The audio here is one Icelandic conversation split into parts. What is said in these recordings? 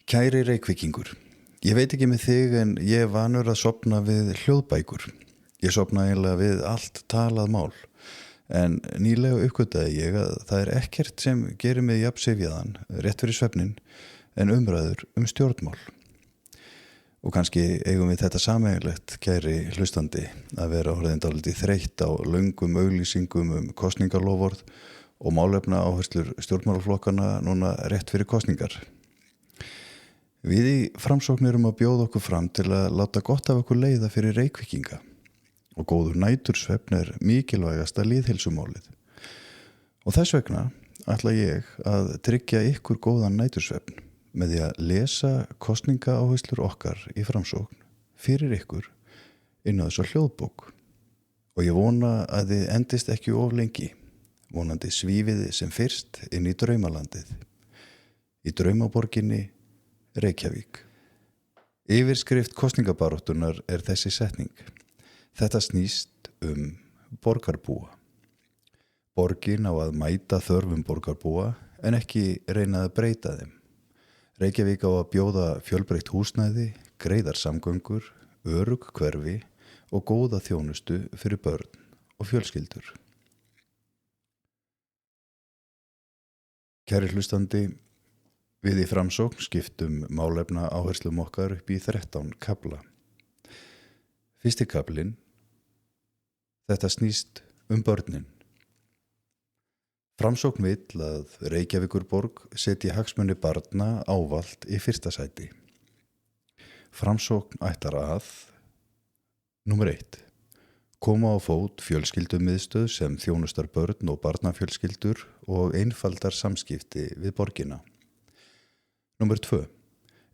Kæri Reykvíkingur, ég veit ekki með þig en ég er vanur að sofna við hljóðbækur. Ég sofna eiginlega við allt talað mál. En nýlega uppgötaði ég að það er ekkert sem gerir mig jafn syfjaðan, rétt fyrir svefnin, en umræður stjórnmál. Og kannski eigum við þetta sameiginlegt, kæri hlustandi, að vera orðin dálítið þreytt á löngum auglýsingum kosningalofvorð og málefna áherslur stjórnmálaflokkana núna rétt fyrir kosningar. Við í Framsókn erum að bjóða okkur fram til að láta gott af okkur leiða fyrir Reykvíkinga og góður nætursvefn er mikilvægasta lýðheilsumálið. Og þess vegna ætla ég að tryggja ykkur góðan nætursvefn með því að lesa kosningaáherslur okkar í Framsókn fyrir ykkur inn á þessa hljóðbók. Og ég vona að þið endist ekki of lengi, vonandi svífiði sem fyrst inn í draumalandið, í draumaborginni Reykjavík. Yfirskrift kosningabaráttunar er þessi setning. Þetta snýst borgarbúa. Borgin á að mæta þörfum borgarbúa en ekki reyna að breyta þeim. Reykjavík á að bjóða fjölbreytt húsnæði, greiðar samgöngur, örugg hverfi og góða þjónustu fyrir börn og fjölskyldur. Kæri hlustandi, við í Framsókn skiptum málefna áherslum okkar upp í 13 kafla. Fyrsti kaflinn, þetta snýst börnin. Framsókn vill að Reykjavíkurborg setji hagsmuni barna ávallt í fyrsta sæti. Framsókn ætlar að Númer 1. Koma á fót fjölskyldumiðstöð sem þjónustar börn og barnafjölskyldur og einfaldar samskipti við borgina. Númer 2.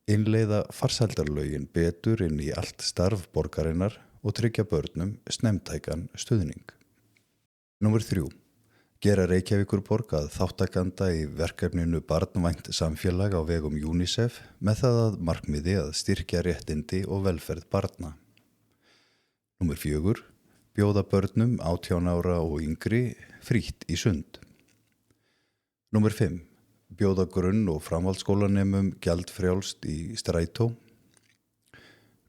Innleiða farsældarlögin betur inn í allt starf borgarinnar og tryggja börnum snemmtækan stuðning. Númer 3. Gera Reykjavíkurborg að þáttakanda í verkefninu Barnvænt samfélag á vegum UNICEF með það að markmiði að styrkja réttindi og velferð barna. Númer 4. Bjóða börnum 18 ára og yngri frítt í sund. Númer 5. Bjóða grunn- og framhaldsskólanemum gjaldfrjálst í strætó.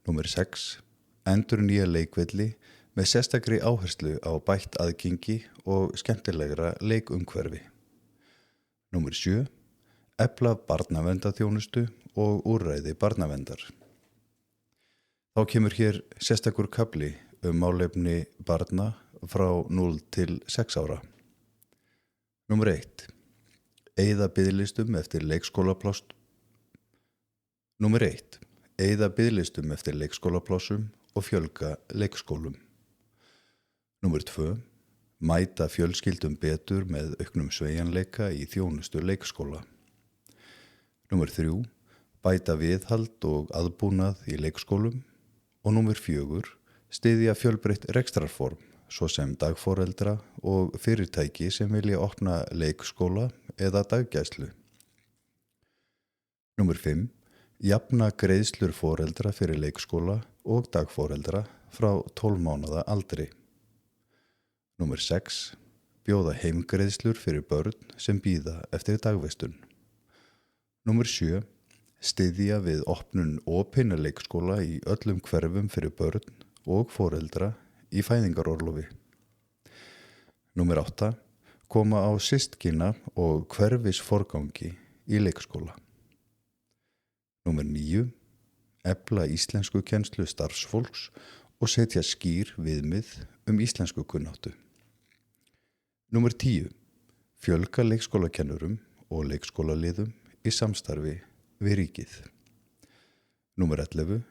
Númer 6. Endurnýja leikvelli með sérstakri áherslu á bætt aðgengi og skemmtilegra leikumhverfi. Númer 7. Efla barnaverndarþjónustu og úrræði barnaverndar. Þá kemur hér sérstakur kafli málefni barna frá 0 til 6 ára. Númer 1. Eyða biðlistum eftir leikskólaplássum. Númer 1. Eyða biðlistum eftir leikskólaplássum og fjölga leikskólum. Númer 2. Mæta fjölskyldum betur með auknum sveigjanleika í þjónustu leikskóla. Númer 3. Bæta viðhald og aðbúnað í leikskólum. Og númer 4. Styðja fjölbreytt rekstrarform, svo sem dagforeldra og fyrirtæki sem vilja opna leikskóla eða daggæslu. Númer 5. Jafna greiðslur foreldra fyrir leikskóla og dagforeldra frá 12 mánaða aldri. Númer 6. Bjóða heimgreiðslur fyrir börn sem bíða eftir dagvistun. Númer 7. Styðja við opnun opinna leikskóla í öllum hverfum fyrir börn og foreldra í fæðingarorlofi. Númer 8. Koma á systkina og hverfisforgangi í leikskóla. Númer 9. Efla íslenskukennslu starfsfólks og setja skýr viðmið íslenskukunnáttu. Númer 10. Fjölga leikskólakennurum og leikskólaliðum í samstarfi við ríkið. Númer 11.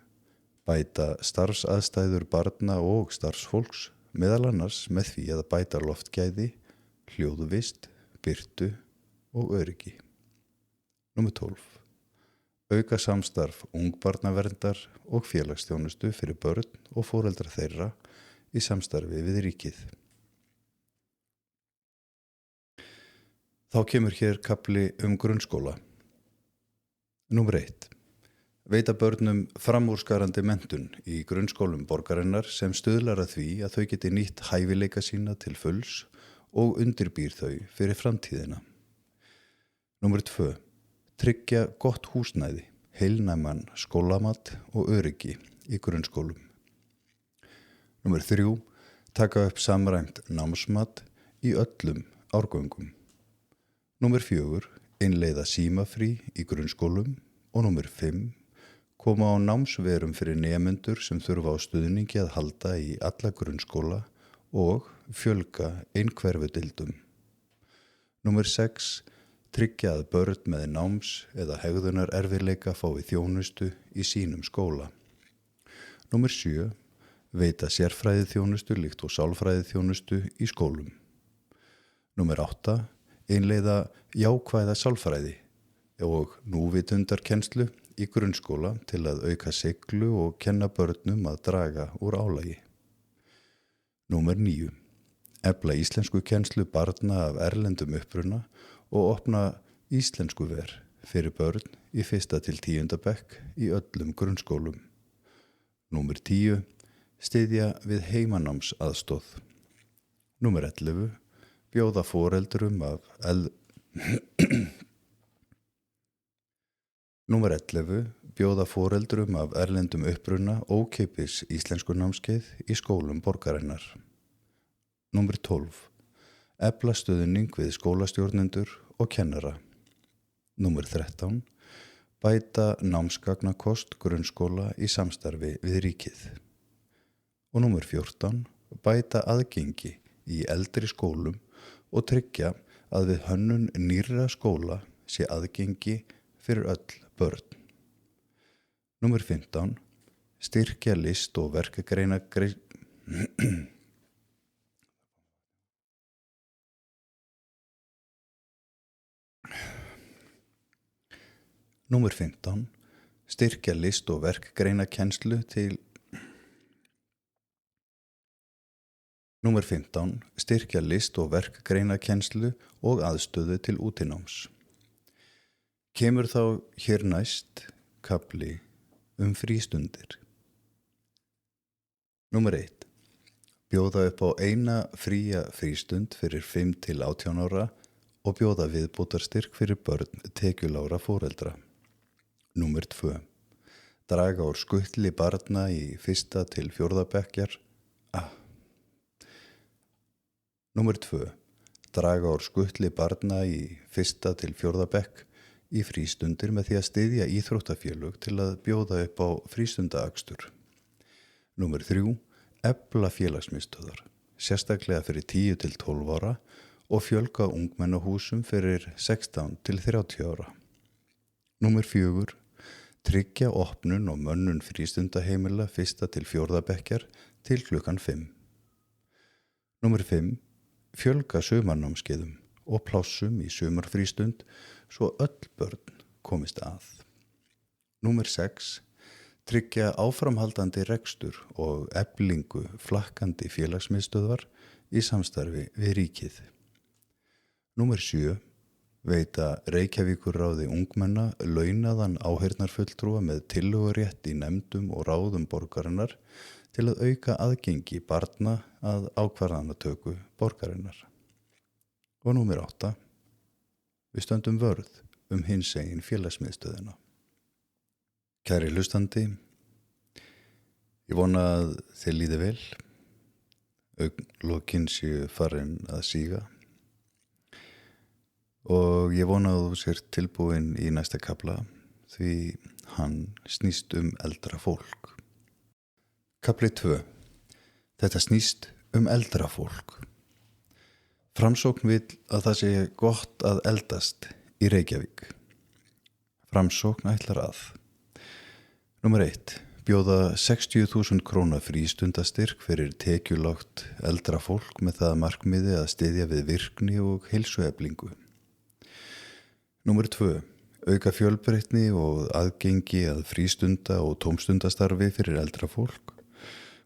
Bæta starfsaðstæður barna og starfsfólks meðal annars með því að bæta loftgæði, hljóðvist, birtu og öryggi. Númer 12. Auka samstarf ungbarnaverndar og félagsþjónustu fyrir börn og foreldra þeirra í samstarfi við ríkið. Þá kemur hér kafli grunnskóla. Númer 1. Veita börnum framúrskarandi menntun í grunnskólum borgarinnar sem stuðlar að því að þau geti nýtt hæfileika sína til fulls og undirbýr þau fyrir framtíðina. Númer 2. Tryggja gott húsnæði, heilnæman skólamat og öryggi í grunnskólum. Númer 3. Taka upp samræmt námsmat í öllum árgöngum. Númer 4. Innleiða símafrí í grunnskólum. Og númer 5. Koma á námsverum fyrir nemendur sem þurfa á stuðningi að halda í alla grunnskóla og fjölga einhverfudeildum. Númer 6. Tryggja að börn með náms- eða hegðunar erfiðleika fái þjónustu í sínum skóla. Númer 7. Veita sérfræði þjónustu líkt og sálfræði þjónustu í skólum. Númer 8. Innleiða jákvæða sálfræði og núvitundarkennslu í grunnskóla til að auka seiglu og kenna börnum að draga úr álagi. Númer 9. Efla íslenskukennslu barna af erlendum uppruna og opna íslenskuver fyrir börn í 1. til 10. bekk í öllum grunnskólum. Númer 10. Styðja við heimanámsaðstoð. Númer 11. Bjóða foreldrum af Númer 11. Bjóða foreldrum af erlendum uppruna ókeypis íslenskunámskeið í skólum borgarinnar. Númer 12. Efla stuðning við skólastjórnendur og kennara. Númer 13. Bæta námsgagnakost grunnskóla í samstarfi við ríkið. Og númer 14. Bæta aðgengi í eldri skólum og tryggja að við hönnun nýrra skóla sé aðgengi fyrir öll börn. Númer 15. Styrkja list- og verkagreina Númer 15. Styrkja list- og verkgreinakennslu til Númer 15. Styrkja list- og verkgreinakennslu og aðstöðu til útináms. Kemur þá hér næst kafli frístundir. Númer 1. Bjóða upp á eina fría frístund fyrir 5 til 18 ára og bjóða viðbótarstyrk fyrir börn tekjulágra foreldra. Númer 2. Draga úr skutli barna í 1. til 4. bekkjar. Númer 2. Draga úr skutli barna í 1. til 4. bekk í frístundir með því að styðja íþróttafélög til að bjóða upp á frístundaakstur. Númer 3. Efla félagsmiðstöðvar, sérstaklega fyrir 10 til 12 ára og fjölga ungmennahúsum fyrir 16 til 30 ára. Númer 4. Tryggja opnun og mönnun frístundaheimila 1. til 4. bekkjar til klukkan 5. Númer 5. Fjölga sumarnámskeiðum og plássum í sumarfrístund svo öll börn komist að. Númer 6. Tryggja áframhaldandi rekstur og eflingu flakkandi félagsmiðstöðvar í samstarfi við ríkið. Númer 7. Veita Reykjavíkurráði ungmenna launaðan áheyrnarfulltrúa með tillögurétt í nefndum og ráðum borgarinnar til að auka aðgengi barna að ákvarðanatöku borgarinnar. Og númer 8. Við stöndum vörð hinsegin félagsmiðstöðina. Kæri hlustandi, ég vona að þér líði vel, augnlokin séu farin að síga og ég vona að þú sér tilbúin í næsta kafla því hann snýst eldra fólk. Kafli 2. Þetta snýst eldra fólk. Framsókn vill að það sé gott að eldast í Reykjavík. Framsókn ætlar að Númer 1. Bjóða 60.000 króna frístundastyrk fyrir tekjulágt eldra fólk með það markmiði að styðja við virkni og heilsueflingu. Númer 2. Auka fjölbreytni og aðgengi að frístunda- og tómstundastarfi fyrir eldra fólk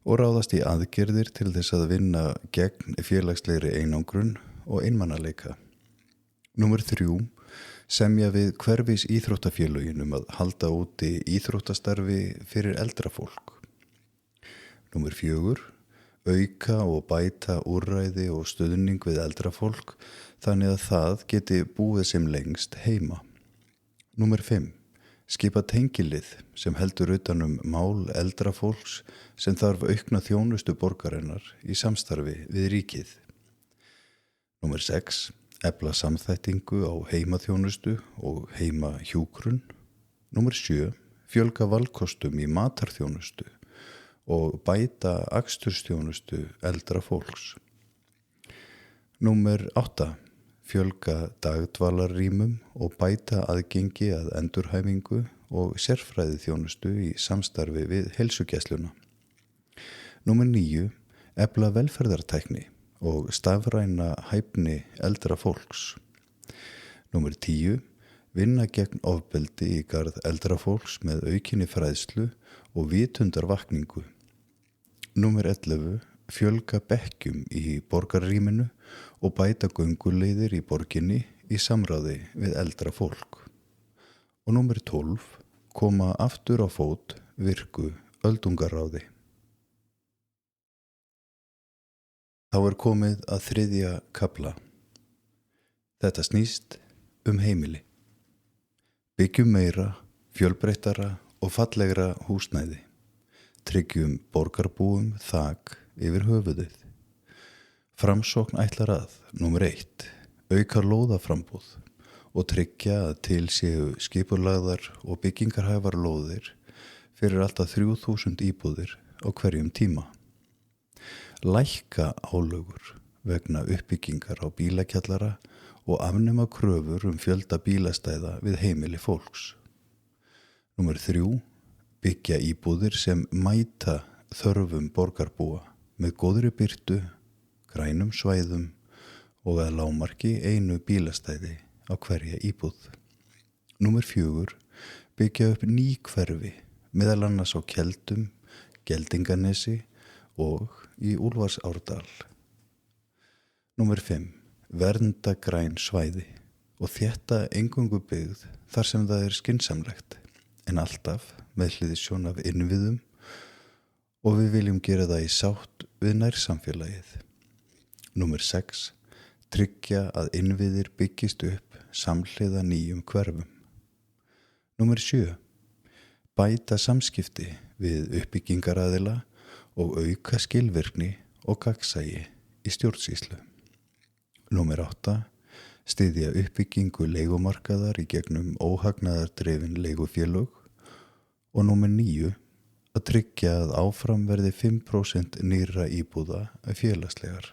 og ráðast í aðgerðir til þess að vinna gegn félagslegri einangrun og einmanaleika. Númer 3. Semja við hverfis íþróttafélögin að halda úti íþróttastarfi fyrir eldra fólk. Númer 4. Auka og bæta úrræði og stuðning við eldra fólk þannig að það geti búið sem lengst heima. Númer 5. Skipa tengilið sem heldur utanum mál eldra fólks sem þarf aukna þjónustu borgarinnar í samstarfi við ríkið. Númer 6. Efla samþættingu á heimaþjónustu og heimahjúkrun. Númer 7. Fjölga valkostum í matarþjónustu og bæta akstursþjónustu eldra fólks. Númer 8. Fjölga dagdvalarrýmum og bæta aðgengi að endurhæfingu og sérfræði þjónustu í samstarfi við heilsugæsluna. Númer 9. Efla velferðartækni og stafræna hæfni eldra fólks. Númer 10. Vinna gegn ofbeldi í garð eldra fólks með aukinni fræðslu og vitundarvakningu. Númer 11. Fjölga bekkjum í borgarrýminu og bæta gönguleiðir í borginni í samráði við eldra fólk. Og númer 12. Koma aftur á fót virku öldungaráði. Þá komið að 3. kafla. Þetta snýst heimili. Byggjum meira, fjölbreyttara og fallegra húsnæði. Tryggjum borgarbúum þak yfir höfuðið. Framsókn ætlar að, númer 1, auka lóðaframbúð og tryggja að til séu skipulagðar og byggingarhæfar lóðir fyrir alltaf 3000 íbúðir á hverjum tíma. Lækka álögur vegna uppbyggingar á bílakjallara og afnema kröfur fjölda bílastæða við heimili fólks. Númer 3, byggja íbúðir sem mæta þörfum borgarbúa með góðri birtu, grænum svæðum og að lágmarki einu bílastæði á hverja íbúð. Númer 4, byggja upp ný hverfi, meðal annars á Keldum, Geldinganesi og í Úlfarsárdal. Númer 5, vernda græn svæði og þétta eingöngu byggð þar sem það skynsamlegt, en alltaf með hliðsjón af innviðum og við viljum gera það í sátt við nærsamfélagið. Númer 6, tryggja að innviðir byggist upp samhliða nýjum hverfum. Númer 7, bæta samskipti við uppbyggingaraðila og auka skilvirkni og gagnsæi í stjórnsýslu. Númer 8, styðja uppbyggingu leigumarkaðar í gegnum óhagnaðardrifin leigufélög. Og númer 9, að tryggja að áfram verði 5% nýrra íbúða félagslegar.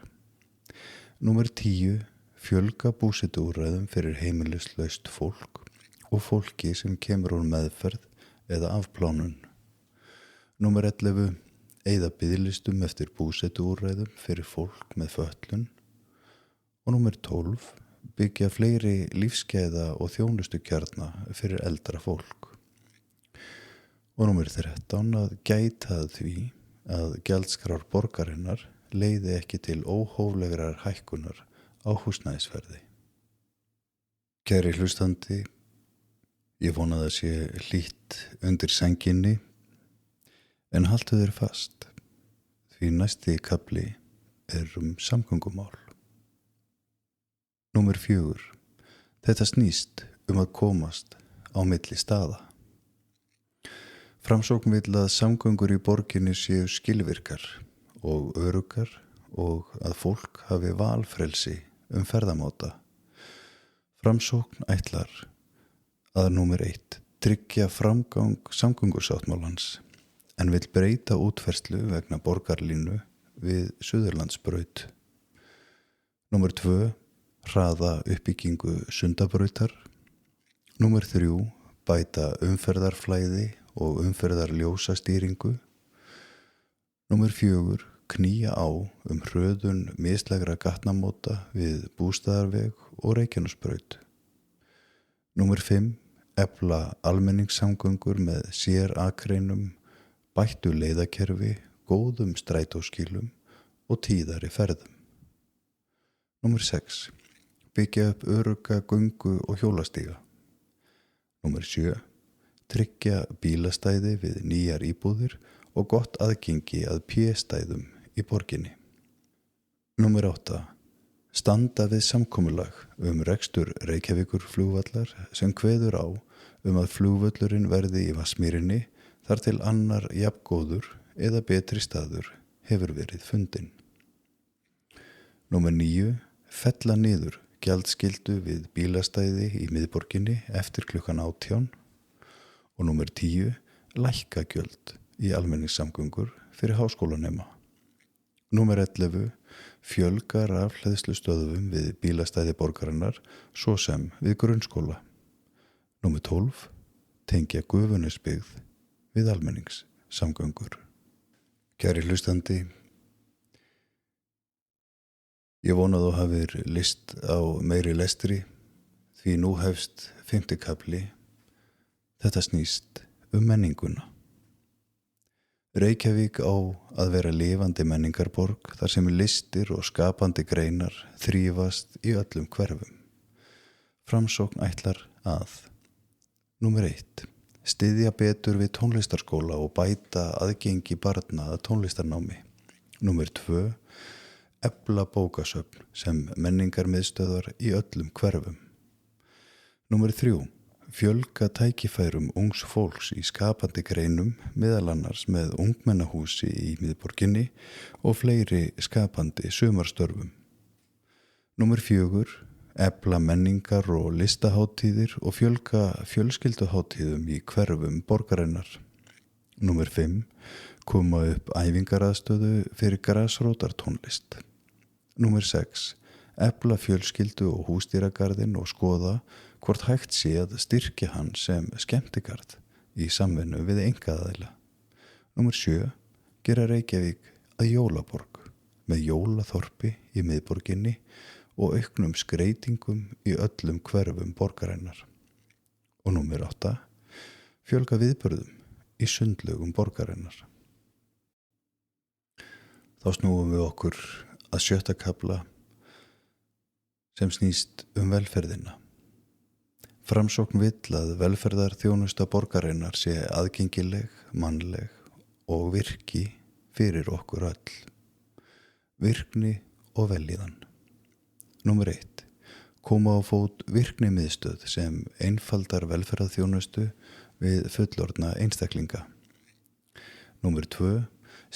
Númer 10, fjölga búsetuúrræðum fyrir heimilislaust fólk og fólki sem kemur úr meðferð eða afplánun. Númer 11, eyða biðlistum eftir búsetuúrræðum fyrir fólk með fötlun. Og númer 12, byggja fleiri lífsgæða og þjónustukjarna fyrir eldra fólk. Og númer 13, að gæta að því að gjaldskrár borgarinnar leiði ekki til óhóflegrar hækkunar á húsnæðisverði. Kæri hlustandi, ég vona það sé hlýtt undir sænginni, en haltu þér fast, því næsti kafli samgöngumál. Númer 4, þetta snýst að komast á milli staða. Framsókn vill að samgöngur í borginni séu skilvirkar og öruggar og að fólk hafi valfrelsi ferðamáta. Framsókn ætlar að númer 1, tryggja framgang samgöngusáttmálans en vill breyta útfærslu vegna borgarlínu við Suðurlandsbraut. Númer 2, hraða uppbyggingu Sundabrautar. Númer 3, bæta umferðarflæði og umferðarljósastýringu. Númer 4, knýja á hröðun mislægra gatnamóta við Bústaðarveg og Reykjanesbraut. Númer 5, efla almenningssamgöngur með sérakreinum, bættu leiðakerfi, góðum strætóskýlum og tíðari ferðum. Númer 6, byggja upp örugga göngu og hjólastíga. Númer 7, tryggja bílastæði við nýjar íbúðir og gott aðgengi að P-stæðum í borginni. Númer 8, Standa við samkomulag rekstur Reykjavíkurflugvallar sem kveður á að flugvöllurinn verði í Vatnsmýrinni þar til annar jafngóður eða betri staður hefur verið fundinn. Númer 9. Fella niður gjaldskyldu við bílastæði í miðborginni eftir klukkan 18. Og númer 10. Lækka gjöld í almenningssamgöngur fyrir háskólanema. Númer 11. Fjölga rafhleðslustöðvum við bílastæði borgarinnar svo sem við grunnskóla. Númer 12. Tengja Gufunesbyggð við almenningssamgöngur. Kæri hlustandi, ég vona að þú hafir lyst á meiri lestri því nú hefst 5. kafli. Þetta snýst menninguna. Reykjavík á að vera lifandi menningarborg þar sem listir og skapandi greinar þrífast í öllum hverfum. Framsókn ætlar að Númer 1. Styðja betur við tónlistarskóla og bæta aðgengi barna að tónlistarnámi. Númer 2. Efla bókasöfn sem menningarmiðstöðvar í öllum hverfum. Númer 3. Fjölga tækifærum ungs fólks í skapandi greinum, meðal annars með ungmennahúsi í miðborginni og fleiri skapandi sumarstörfum. Númer 4. Efla menningar og listaháttíðir og fjölga fjölskylduháttíðum í hverfum borgarinnar. Númer 5. Koma upp æfingaraðstöðu fyrir grasrótartónlist. Númer 6. Efla fjölskyldu og húsdýragarðinn og skoða hvort hægt sé að styrkja hann sem skemmtigarð í samvinnu við einkaaðila. Númer 7. Gera Reykjavík að jólaborg með jólaþorpi í miðborginni og auknum skreytingum í öllum hverfum borgarinnar. Og númer 8. Fjölga viðburðum í sundlaugum borgarinnar. Þá snúum við okkur að 7. kafla sem snýst velferðina. Framsókn vill að velferðarþjónusta borgarinnar sé aðgengileg, mannleg og virki fyrir okkur öll. Virkni og vellíðan. Númer 1. Koma á fót virknimiðstöð sem einfaldar velferðarþjónustu við fullorðna einstaklinga. Númer 2.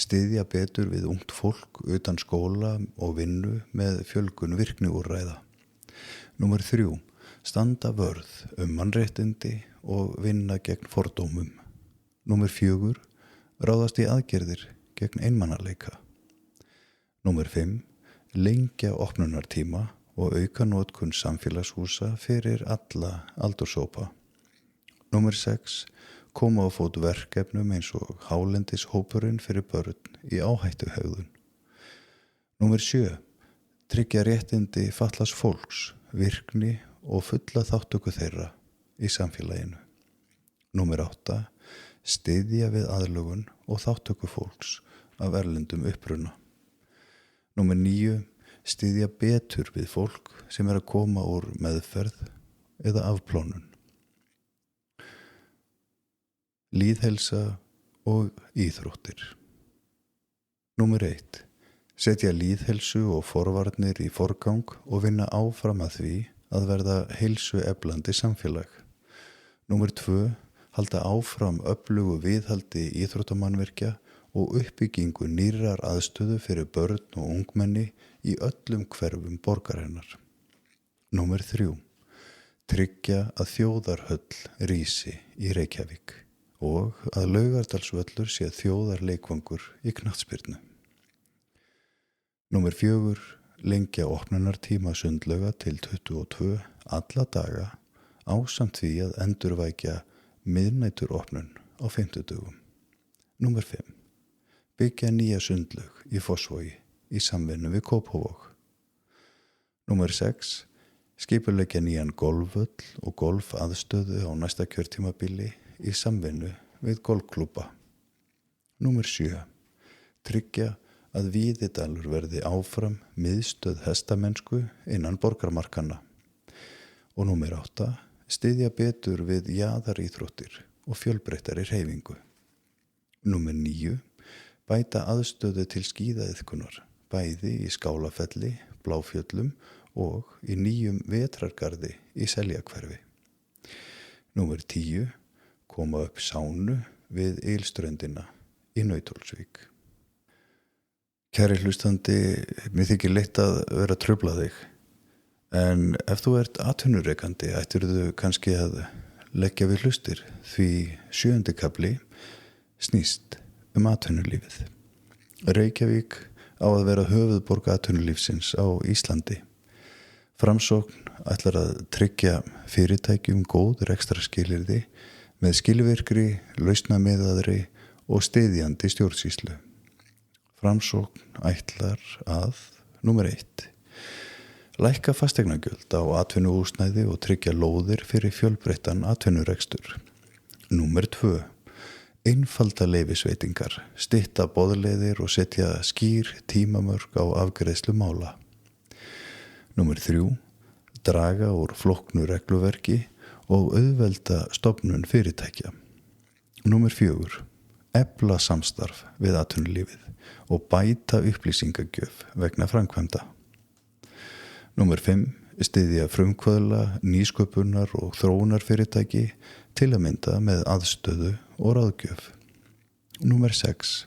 Styðja betur við ungt fólk utan skóla og vinnu með fjölgun virkniúrræða. Númer 3. Standa vörð mannréttindi og vinna gegn fordómum. Númer 4. Ráðast í aðgerðir gegn einmanaleika. Númer 5. Lengja opnunartíma og auka notkun samfélagshúsa fyrir alla aldurshópa. Númer 6. Koma á fót verkefnum eins og hálendishópurinn fyrir börn í áhættuhegðun. Númer 7. Tryggja réttindi fatlaðs fólks, virkni og fulla þáttöku þeirra í samfélaginu. Númer 8. Styðja við aðlögun og þáttöku fólks af erlendum uppruna. Númer 9. Styðja betur við fólk sem að koma úr meðferð eða afplánun. Lýðhelsa og íþróttir. Númer 1. Setja lýðhelsu og forvarnir í forgang og vinna áfram að því að verða heilsueflandi samfélag. Númer 2. Halda áfram öflugu viðhaldi íþróttamannvirkja og uppbyggingu nýrrar aðstöðu fyrir börn og ungmenni í öllum hverfum borgarinnar. Númer 3. Tryggja að þjóðarhöll rísi í Reykjavík og að Laugardalsvöllur sé þjóðarleikvangur í knattspyrnu. Númer 4. Lengja opnunartíma sundlauga til 22 alla daga ásamt því að endurvækja miðnæturopnun á 50. Númer 5. Byggja nýja sundlaug í Fossvogi í samvinnu við Kópavog. Númer 6. Skipuleggja nýjan golfvöll og golfaðstöðu á næsta kjörtímabili í samvinnu við golfklúbba. Númer 7. Tryggja að Víðidalur verði áfram miðstöð hestamennsku innan borgarmarkanna. Og númer 8. Styðja betur við jaðaríþróttir og fjölbreyttari hreyfingu. Númer 9. Bæta aðstöðu til skíðaiðkunar, bæði í Skálafelli, Bláfjöllum og í nýjum vetrargarði í Seljakverfi. Númer 10. Koma upp sánu við Ylströndina í Nauthólsvík. Kæri hlustandi, mér þykir leitt að vera að trufla þig, en ef þú ert atvinnurekandi ættirðu kannski að leggja við hlustir, því 7. kafli snýst atvinnulífið. Reykjavík á að vera höfuðborg atvinnulífsins á Íslandi. Framsókn ætlar að tryggja fyrirtækjum góð rekstrarskilyrði með skilvirkri, lausnamiðaðri og styðjandi stjórnsýslu. Framsókn ætlar að númer 1. Lækka fasteignagjöld á atvinnuhúsnæði og tryggja lóðir fyrir fjölbreyttan atvinnurekstur. Númer 2. Einfalda leyfisveitingar, stytta boðleiðir og setja skýr tímamörk á afgreiðslu mála. Númer 3. Draga úr flóknu regluverki og auðvelda stofnun fyrirtækja. Númer 4. Efla samstarf við atvinnulífið og bæta upplýsingagjöf vegna framkvæmda. Númer 5. Styðja frumkvöðla, nýsköpunar og þróunarfyrirtæki til að mynda með aðstöðu og ráðgjöf. Númer 6.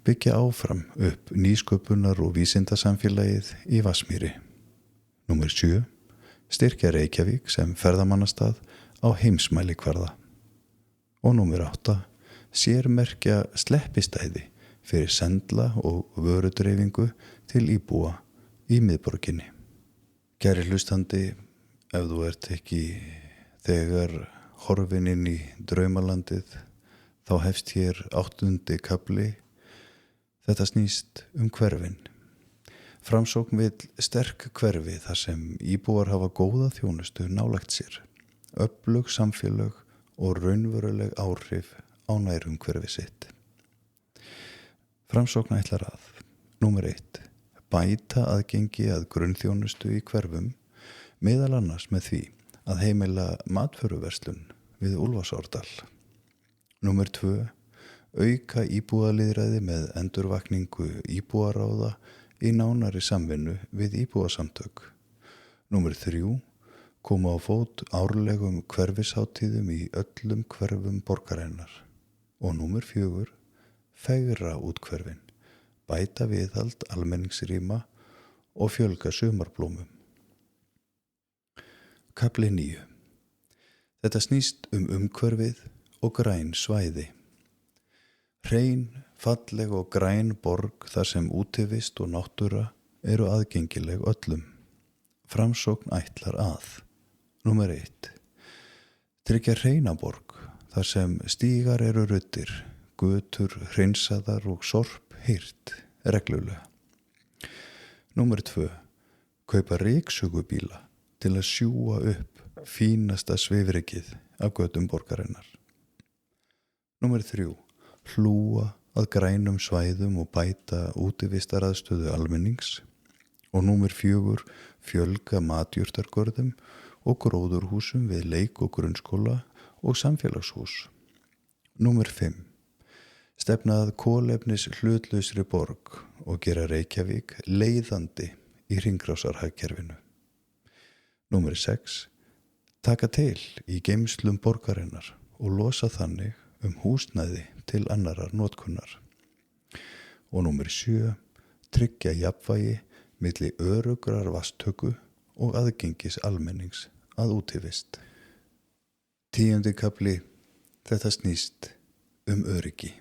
Byggja áfram upp nýsköpunar og vísindasamfélagið í Vatnsmýri. Númer 7. Styrkja Reykjavík sem ferðamannastað á heimsmælikvarða. Og númer 8. Sérmerkja sleppistæði fyrir sendla og vörudreifingu til íbúa í miðborginni. Kæri hlustandi, ef þú ert ekki þegar horfin inn í draumalandið, þá hefst hér 8. kafli. Þetta snýst hverfin. Framsókn vill sterk hverfi þar sem íbúar hafa góða þjónustu nálægt sér, öflug samfélög og raunveruleg áhrif á nærumhverfi sitt. Framsókn ætlar að númer 1. Bæta aðgengi að grunnþjónustu í hverfum, meðal annars með því að heimila matvöruverslun við Úlfarsárdal. Númer 2. Auka íbúalýðræði með endurvakningu íbúaráða í nánari samvinnu við íbúasamtök. Númer 3. Koma á fót árlegum hverfishátíðum í öllum hverfum borgarinnar. Og númer 4. Fegra útkverfin, bæta viðhald almenningsrýma og fjölga sumarblómum. Kafli 9. Þetta snýst umhverfið og græn svæði. Hrein, falleg og græn borg þar sem útivist og náttúra eru aðgengileg öllum. Framsókn ætlar að númer 1. Tryggja hreina borg þar sem stígar eru ruddir, götur hreinsaðar og sorp hýrt reglulega. Númer 2. Kaupa ryksugubíla til að sjúga upp fínasta svifrykið af götum borgarinnar. Númer 3. Hlúa að grænum svæðum og bæta útivistaraðstöðu almennings. Og númer 4. Fjölga matjurtargörðum og gróðurhúsum við leik- og grunnskóla og samfélagshús. Númer 5. Stefna að kolefnis hlutlausri borg og gera Reykjavík leiðandi í hringrásarhagkerfinu. Númer 6. Taka til í geymslum borgarinnar og losa þannig húsnæði til annarar notkunar. Og númer 7. Tryggja jafnvægi milli örugrar vatnstöku og aðgengis almennings að útivist. 10. kafli. Þetta snýst öryggi.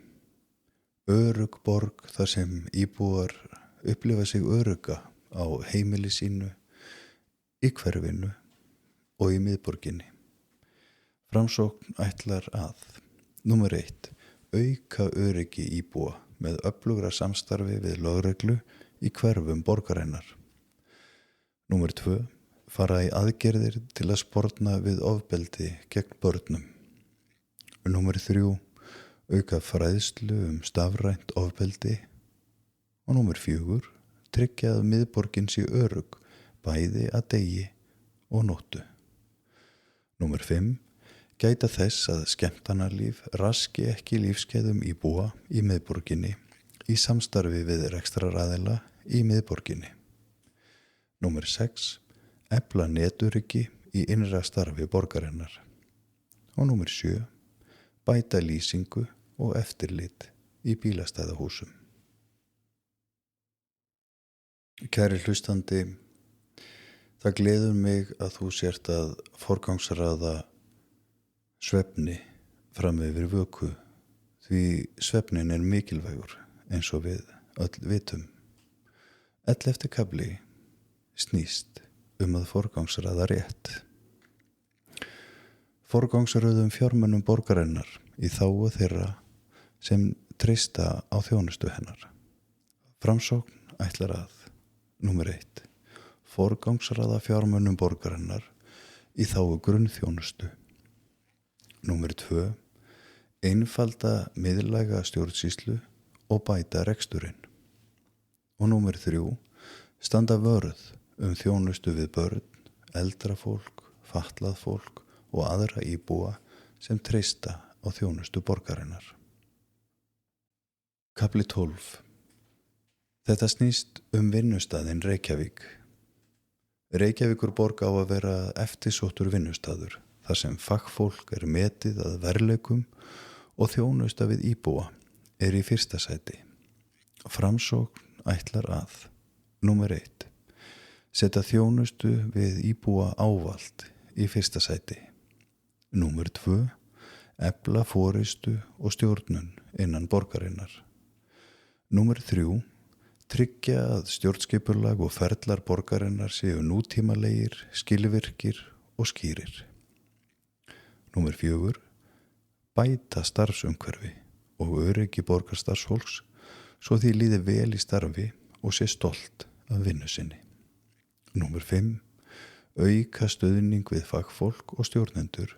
Örugg borg þar sem íbúar upplifa sig örugga á heimili sínu, í hverfinu og í miðborginni. Framsókn ætlar að númer 1. Auka öryggi íbúa með öflugra samstarfi við lögreglu í hverfum borgarinnar. Númer 2. Fara í aðgerðir til að sporna við ofbeldi gegn börnum. Númer 3. Auka fræðslu stafrænt ofbeldi. Og númer 4. Tryggja að miðborgin sé örugg bæði að degi og nóttu. Númer 5. Gæta þess að skemmtanalíf raski ekki lífskeiðum íbúa í miðborginni í samstarfi við rekstraraðila í miðborginni. Númer 6. Efla netöryggi í innra starfi borgarinnar. Og númer 7. Bæta lýsingu og eftirlit í bílastæðahúsum. Kæri hlustandi, það gleður mig að þú sért að forgangsraða svefni fram yfir vöku, því svefnin er mikilvægur eins og við öll vitum. 11. kafli snýst að forgangsraða rétt. Forgangsröðum fjármunum borgarinnar í þágu þeirra sem treysta á þjónustu hennar. Framsókn ætlar að númer 1. Forgangsraða fjármunum borgarinnar í þágu grunnþjónustu. Númer 2. Einfalda miðlæga stjórnsýslu og bæta reksturinn. Og númer 3. Standa vörð þjónustu við börn, eldra fólk, fatlað fólk og aðra íbúa sem treysta á þjónustu borgarinnar. Kafli 12. Þetta snýst vinnustaðinn Reykjavík. Reykjavíkurborg á að vera eftirsóttur vinnustaður, þar sem fagfólk er metið að verðleikum og þjónusta við íbúa er í fyrsta sæti. Framsókn ætlar að númer 1. Setja þjónustu við íbúa ávalt í fyrsta sæti. Númer 2. Efla forystu og stjórnun innan borgarinnar. Númer 3. Tryggja að stjórnskipulag og ferlar borgarinnar séu nútímalegir, skilvirkir og skýrir. Númer 4. Bæta starfsumhverfi og öryggi borgarstarfsfólks svo því líði vel í starfi og sé stolt af vinnu sinni. Númer 5. Auka stuðning við fagfólk og stjórnendur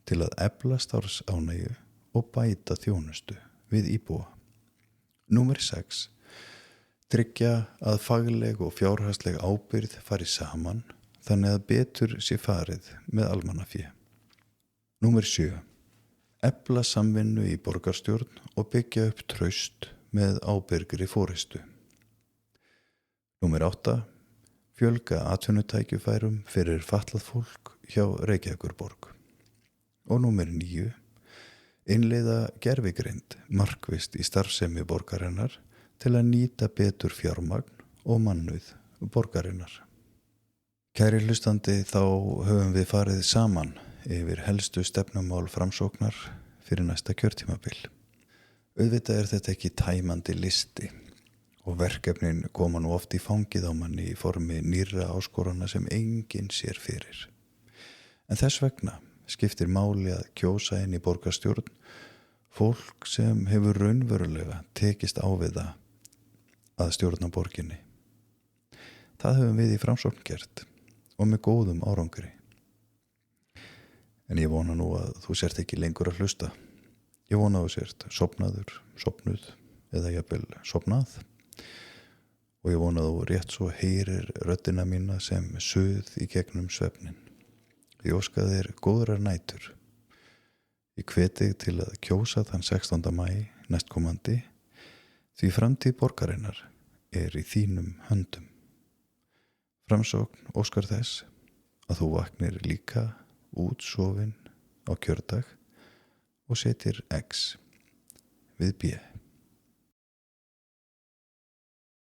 til að efla starfsánægju og bæta þjónustu við íbúa. Númer 6. Tryggja að fagleg og fjárhagsleg ábyrgð fari saman þannig að betur sé farið með almannafé. Númer 7. Efla samvinnu í borgarstjórn og byggja upp traust með ábyrgri forystu. Númer 8. Fjölga atvinnutækifærum fyrir fatlað fólk hjá Reykjavíkurborg. Og númer 9. Innleiða gervigreind markvisst í starfsemi borgarinnar til að nýta betur fjármagn og mannauð borgarinnar. Kæri hlustandi, þá höfum við farið saman yfir helstu stefnumál Framsóknar fyrir næsta kjörtímabil. Auðvitað er þetta ekki tæmandi listi og verkefnin koma nú oft í fangið á manni í formi nýrra áskorana sem enginn sér fyrir. En þess vegna skiptir máli að kjósa inn í borgarstjórn fólk sem hefur raunverulega tekist á við það að stjórna borginni. Það höfum við í Framsókn gert og með góðum árangri. En ég vona nú að þú sért ekki lengur að hlusta. Ég vona að þú sért sofnaður, sofnuð eða jafnvel sofnað. Og ég vona að þú rétt svo heyrir röddina mína sem suð í gegnum svefnin. Ég óska þér góðrar nætur. Ég hvet þig til að kjósa þann 16. maí næstkomandi, því framtíð borgarinnar er í þínum höndum. Framsókn óskar þess að þú vaknir líka útsofinn á kjördag og setir X við B.